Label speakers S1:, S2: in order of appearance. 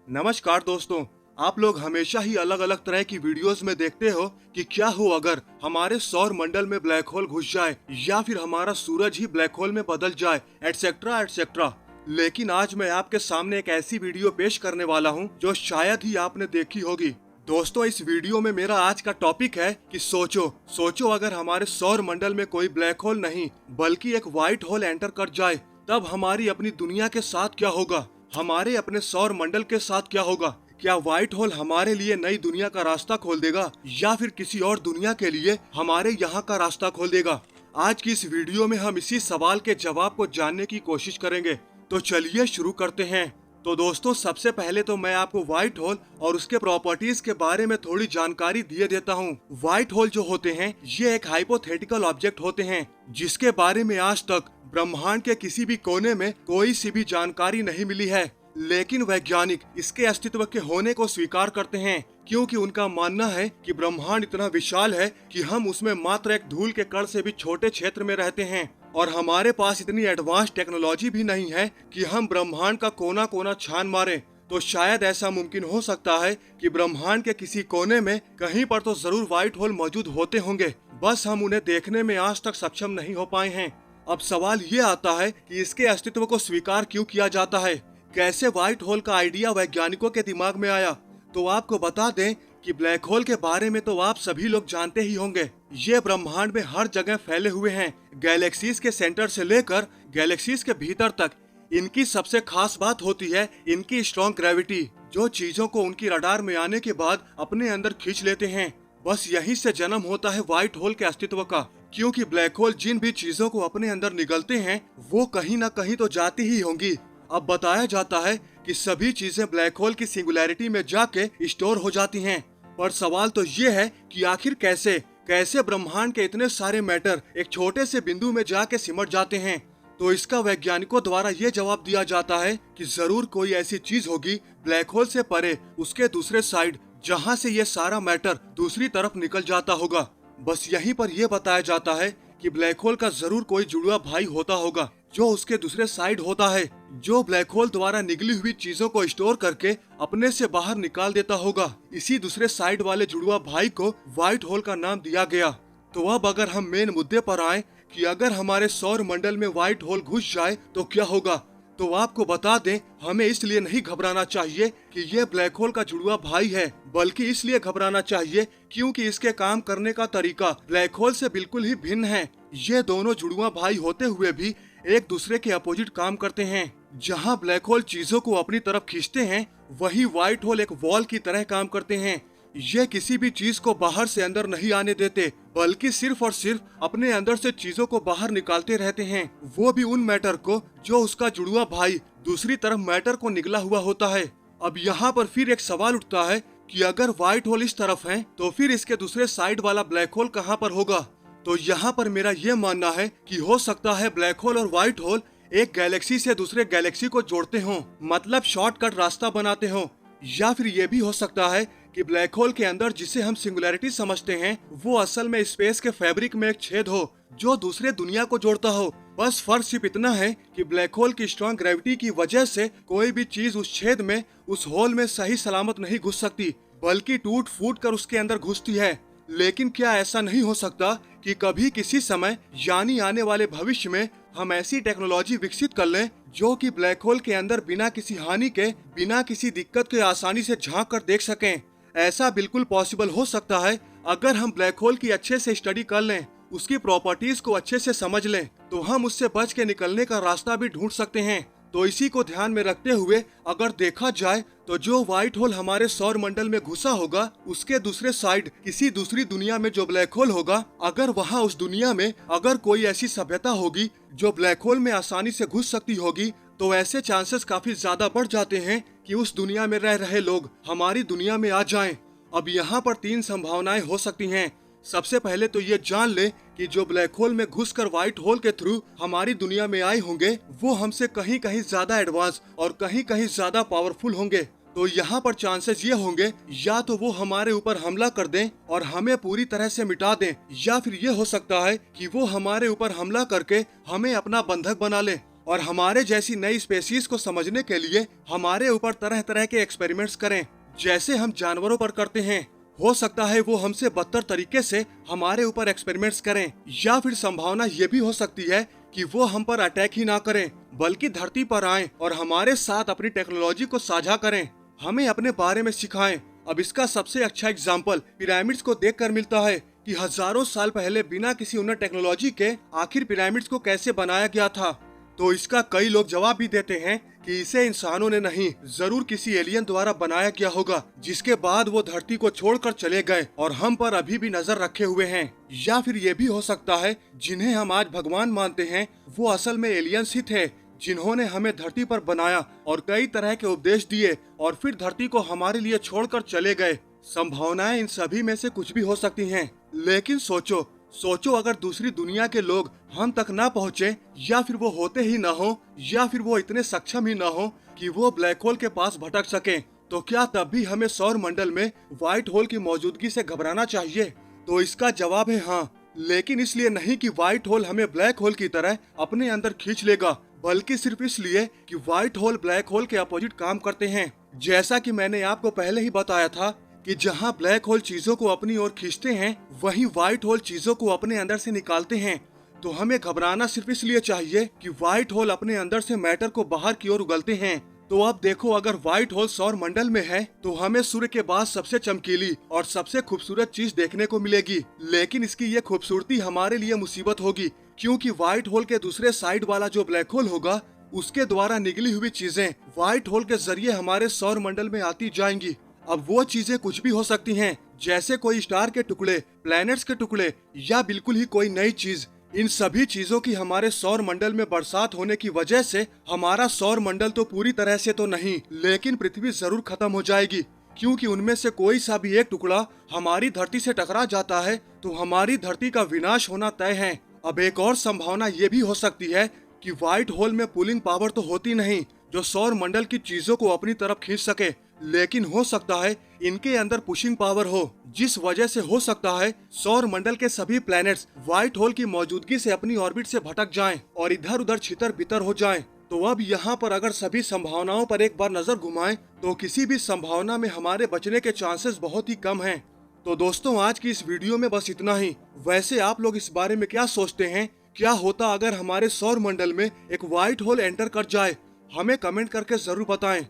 S1: नमस्कार दोस्तों। आप लोग हमेशा ही अलग अलग तरह की वीडियोस में देखते हो कि क्या हो अगर हमारे सौर मंडल में ब्लैक होल घुस जाए या फिर हमारा सूरज ही ब्लैक होल में बदल जाए, एटसेट्रा एटसेट्रा। लेकिन आज मैं आपके सामने एक ऐसी वीडियो पेश करने वाला हूं जो शायद ही आपने देखी होगी। दोस्तों, इस वीडियो में मेरा आज का टॉपिक है कि सोचो अगर हमारे सौर मंडल में कोई ब्लैक होल नहीं बल्कि एक व्हाइट होल एंटर कर जाए, तब हमारी अपनी दुनिया के साथ क्या होगा, हमारे अपने सौर मंडल के साथ क्या होगा। क्या व्हाइट होल हमारे लिए नई दुनिया का रास्ता खोल देगा या फिर किसी और दुनिया के लिए हमारे यहाँ का रास्ता खोल देगा। आज की इस वीडियो में हम इसी सवाल के जवाब को जानने की कोशिश करेंगे। तो चलिए शुरू करते हैं। तो दोस्तों, सबसे पहले तो मैं आपको व्हाइट होल और उसके प्रॉपर्टीज के बारे में थोड़ी जानकारी दिए देता हूँ। व्हाइट होल जो होते हैं ये एक हाइपोथेटिकल ऑब्जेक्ट होते हैं जिसके बारे में आज तक ब्रह्मांड के किसी भी कोने में कोई सी भी जानकारी नहीं मिली है। लेकिन वैज्ञानिक इसके अस्तित्व के होने को स्वीकार करते हैं क्योंकि उनका मानना है कि ब्रह्मांड इतना विशाल है कि हम उसमें मात्र एक धूल के कण से भी छोटे क्षेत्र में रहते हैं और हमारे पास इतनी एडवांस टेक्नोलॉजी भी नहीं है कि हम ब्रह्मांड का कोना कोना छान मारें। तो शायद ऐसा मुमकिन हो सकता है कि ब्रह्मांड के किसी कोने में कहीं पर तो जरूर व्हाइट होल मौजूद होते होंगे, बस हम उन्हें देखने में आज तक सक्षम नहीं हो पाए हैं। अब सवाल ये आता है कि इसके अस्तित्व को स्वीकार क्यों किया जाता है, कैसे व्हाइट होल का आइडिया वैज्ञानिकों के दिमाग में आया। तो आपको बता दें कि ब्लैक होल के बारे में तो आप सभी लोग जानते ही होंगे। ये ब्रह्मांड में हर जगह फैले हुए हैं, गैलेक्सीज के सेंटर से लेकर गैलेक्सीज के भीतर तक। इनकी सबसे खास बात होती है इनकी स्ट्रॉन्ग ग्रेविटी, जो चीजों को उनकी रडार में आने के बाद अपने अंदर खींच लेते हैं। बस यहीं से जन्म होता है व्हाइट होल के अस्तित्व का, क्योंकि ब्लैक होल जिन भी चीजों को अपने अंदर निगलते हैं वो कहीं ना कहीं तो जाती ही होंगी। अब बताया जाता है कि सभी चीजें ब्लैक होल की सिंगुलैरिटी में जाके स्टोर हो जाती हैं। पर सवाल तो ये है कि आखिर कैसे ब्रह्मांड के इतने सारे मैटर एक छोटे से बिंदु में जाके सिमट जाते हैं। तो इसका वैज्ञानिकों द्वारा ये जवाब दिया जाता है कि जरूर कोई ऐसी चीज होगी ब्लैक होल से परे, उसके दूसरे साइड, जहाँ से ये सारा मैटर दूसरी तरफ निकल जाता होगा। बस यहीं पर यह बताया जाता है कि ब्लैक होल का जरूर कोई जुड़वा भाई होता होगा जो उसके दूसरे साइड होता है, जो ब्लैक होल द्वारा निकली हुई चीजों को स्टोर करके अपने से बाहर निकाल देता होगा। इसी दूसरे साइड वाले जुड़वा भाई को व्हाइट होल का नाम दिया गया। तो अब अगर हम मेन मुद्दे पर आए कि अगर हमारे सौर मंडल में व्हाइट होल घुस जाए तो क्या होगा, तो आपको बता दें हमें इसलिए नहीं घबराना चाहिए कि यह ब्लैक होल का जुड़वा भाई है, बल्कि इसलिए घबराना चाहिए क्योंकि इसके काम करने का तरीका ब्लैक होल से बिल्कुल ही भिन्न है। ये दोनों जुड़वा भाई होते हुए भी एक दूसरे के अपोजिट काम करते हैं। जहां ब्लैक होल चीजों को अपनी तरफ खींचते हैं, वहीं व्हाइट होल एक वॉल की तरह काम करते हैं। ये किसी भी चीज को बाहर से अंदर नहीं आने देते, बल्कि सिर्फ और सिर्फ अपने अंदर से चीजों को बाहर निकालते रहते हैं, वो भी उन मैटर को जो उसका जुड़वा भाई दूसरी तरफ मैटर को निकला हुआ होता है। अब यहाँ पर फिर एक सवाल उठता है कि अगर व्हाइट होल इस तरफ है तो फिर इसके दूसरे साइड वाला ब्लैक होल कहाँ पर होगा। तो यहाँ पर मेरा ये मानना है कि हो सकता है ब्लैक होल और व्हाइट होल एक गैलेक्सी से दूसरे गैलेक्सी को जोड़ते हों, मतलब शॉर्टकट रास्ता बनाते हों। या फिर ये भी हो सकता है कि ब्लैक होल के अंदर जिसे हम सिंगुलैरिटी समझते हैं वो असल में स्पेस के फैब्रिक में एक छेद हो जो दूसरे दुनिया को जोड़ता हो। बस फर्क सिर्फ इतना है कि ब्लैक होल की स्ट्रॉन्ग ग्रेविटी की वजह से कोई भी चीज उस छेद में, उस होल में सही सलामत नहीं घुस सकती, बल्कि टूट फूट कर उसके अंदर घुसती है। लेकिन क्या ऐसा नहीं हो सकता कि कभी किसी समय यानी आने वाले भविष्य में हम ऐसी टेक्नोलॉजी विकसित कर लें जो कि ब्लैक होल के अंदर बिना किसी हानि के, बिना किसी दिक्कत के आसानी से झांक कर देख सकें। ऐसा बिल्कुल पॉसिबल हो सकता है अगर हम ब्लैक होल की अच्छे से स्टडी कर लें, उसकी प्रॉपर्टीज को अच्छे से समझ लें, तो हम उससे बच के निकलने का रास्ता भी ढूंढ सकते हैं। तो इसी को ध्यान में रखते हुए अगर देखा जाए तो जो व्हाइट होल हमारे सौर मंडल में घुसा होगा, उसके दूसरे साइड किसी दूसरी दुनिया में जो ब्लैक होल होगा, अगर वहाँ उस दुनिया में अगर कोई ऐसी सभ्यता होगी जो ब्लैक होल में आसानी से घुस सकती होगी, तो ऐसे चांसेस काफी ज्यादा बढ़ जाते हैं कि उस दुनिया में रह रहे लोग हमारी दुनिया में आ जाएं। अब यहाँ पर 3 संभावनाएं हो सकती हैं। सबसे पहले तो ये जान ले कि जो ब्लैक होल में घुसकर व्हाइट होल के थ्रू हमारी दुनिया में आए होंगे वो हमसे कहीं कहीं ज्यादा एडवांस और कहीं कहीं ज्यादा पावरफुल होंगे। तो यहाँ पर चांसेस ये होंगे या तो वो हमारे ऊपर हमला कर दें और हमें पूरी तरह से मिटा दें, या फिर ये हो सकता है कि वो हमारे ऊपर हमला करके हमें अपना बंधक बना लें और हमारे जैसी नई स्पेसीज को समझने के लिए हमारे ऊपर तरह तरह के एक्सपेरिमेंट्स करें, जैसे हम जानवरों पर करते हैं। हो सकता है वो हमसे बदतर तरीके से हमारे ऊपर एक्सपेरिमेंट्स करें, या फिर संभावना ये भी हो सकती है कि वो हम पर अटैक ही ना करें, बल्कि धरती पर आएं और हमारे साथ अपनी टेक्नोलॉजी को साझा करें, हमें अपने बारे में सिखाएं। अब इसका सबसे अच्छा एग्जाम्पल पिरामिड्स को देखकर मिलता है कि हजारों साल पहले बिना किसी उन्नत टेक्नोलॉजी के आखिर पिरामिड्स को कैसे बनाया गया था। तो इसका कई लोग जवाब भी देते हैं कि इसे इंसानों ने नहीं, जरूर किसी एलियन द्वारा बनाया गया होगा, जिसके बाद वो धरती को छोड़कर चले गए और हम पर अभी भी नजर रखे हुए हैं। या फिर ये भी हो सकता है जिन्हें हम आज भगवान मानते हैं वो असल में एलियंस ही थे, जिन्होंने हमें धरती पर बनाया और कई तरह के उपदेश दिए और फिर धरती को हमारे लिए छोड़कर चले गए। संभावनाएं इन सभी में से कुछ भी हो सकती हैं, लेकिन सोचो अगर दूसरी दुनिया के लोग हम तक ना पहुँचे, या फिर वो होते ही ना हो, या फिर वो इतने सक्षम ही ना हो कि वो ब्लैक होल के पास भटक सके, तो क्या तब भी हमें सौर मंडल में व्हाइट होल की मौजूदगी से घबराना चाहिए? तो इसका जवाब है हाँ, लेकिन इसलिए नहीं कि व्हाइट होल हमें ब्लैक होल की तरह अपने अंदर खींच लेगा, बल्कि सिर्फ इसलिए कि व्हाइट होल ब्लैक होल के अपोजिट काम करते हैं। जैसा कि मैंने आपको पहले ही बताया था कि जहां ब्लैक होल चीजों को अपनी ओर खींचते हैं, वहीं व्हाइट होल चीजों को अपने अंदर से निकालते हैं। तो हमें घबराना सिर्फ इसलिए चाहिए कि व्हाइट होल अपने अंदर से मैटर को बाहर की ओर उगलते हैं। तो अब देखो, अगर व्हाइट होल सौर मंडल में है तो हमें सूर्य के बाद सबसे चमकीली और सबसे खूबसूरत चीज देखने को मिलेगी, लेकिन इसकी ये खूबसूरती हमारे लिए मुसीबत होगी, क्योंकि व्हाइट होल के दूसरे साइड वाला जो ब्लैक होल होगा उसके द्वारा निकली हुई चीजें व्हाइट होल के जरिए हमारे सौर मंडल में आती जाएंगी। अब वो चीजें कुछ भी हो सकती हैं, जैसे कोई स्टार के टुकड़े, प्लैनेट्स के टुकड़े, या बिल्कुल ही कोई नई चीज। इन सभी चीजों की हमारे सौर मंडल में बरसात होने की वजह से हमारा सौर मंडल तो पूरी तरह से तो नहीं, लेकिन पृथ्वी जरूर खत्म हो जाएगी, क्योंकि उनमें से कोई सा भी एक टुकड़ा हमारी धरती से टकरा जाता है तो हमारी धरती का विनाश होना तय है। अब एक और संभावना ये भी हो सकती है कि व्हाइट होल में पुलिंग पावर तो होती नहीं जो सौर मंडल की चीजों को अपनी तरफ खींच सके, लेकिन हो सकता है इनके अंदर पुशिंग पावर हो, जिस वजह से हो सकता है सौर मंडल के सभी प्लैनेट्स व्हाइट होल की मौजूदगी से अपनी ऑर्बिट से भटक जाएं और इधर उधर छितर बितर हो जाएं। तो अब यहाँ पर अगर सभी संभावनाओं पर एक बार नजर घुमाएं तो किसी भी संभावना में हमारे बचने के चांसेस बहुत ही कम हैं। तो दोस्तों, आज की इस वीडियो में बस इतना ही। वैसे आप लोग इस बारे में क्या सोचते हैं? क्या होता अगर हमारे सौर मंडल में एक व्हाइट होल एंटर कर जाए? हमें कमेंट करके जरूर बताएं।